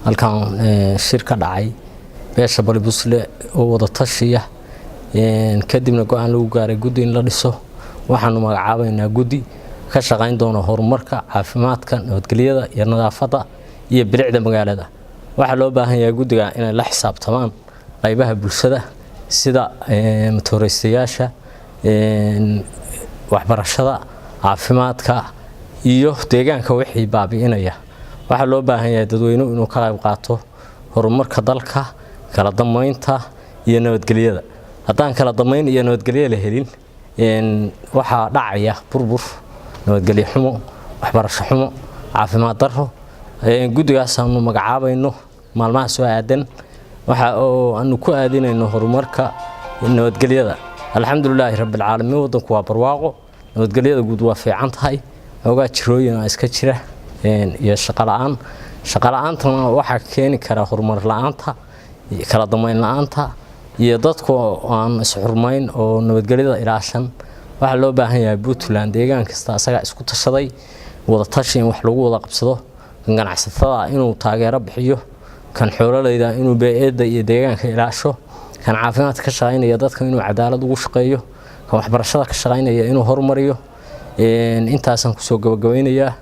halkan shirka dhacay beesha Balibusle oo wada tashiya kadibna go'aan lagu gaaray guddi in la dhiso waxaanu magacaabaynaa guddi ka shaqayn doona horumarka caafimaadka nabadgelyada iyo nadaafadda iyo bilicda magaalada waxa loo baahan yahay guddiga inay la xisaabtamaan qaybaha bulshada sida motoraystayaasha waxbarashada caafimaadka iyo deegaanka wixii baabi'inaya waxa loo baahan yahay dadweynuhu inuu ka qayb qaato horumarka dalka kala damaynta iyo nabadgelyada haddaan kala damayn iyo nabadgelyo la helin waxa dhacaya burbur nabadgelyo xumo waxbarasho xumo caafimaad darro guddigaas aanu magacaabayno maalmaha soo aadan waxa aanu ku aadinayno horumarka nabadgelyada alxamdulilaahi rabbil caalamiin wadanku waa barwaaqo nabadgelyada guud waa fiican tahay ogaa jirooyin iska jira iyo shaqo la'aantana waxa keeni kara horumar la'aanta kala damayn la'aanta iyo dadku aan isxurmayn oo nabadgelyada ilaashan waxa loo baahan yahay Puntland deegaan kasta asaga isku tashaday wada tashi in wax lagu wada qabsado ganacsatada inuu taageero bixiyo kan xoolalayda inuu beeyada iyo deegaanka ilaasho kan caafimaadka ka shaqeynaya dadka inuu cadaalad ugu shaqeeyo kan waxbarashada ka shaqeynaya inuu horumariyo intaasan ku soo gabagabeynaya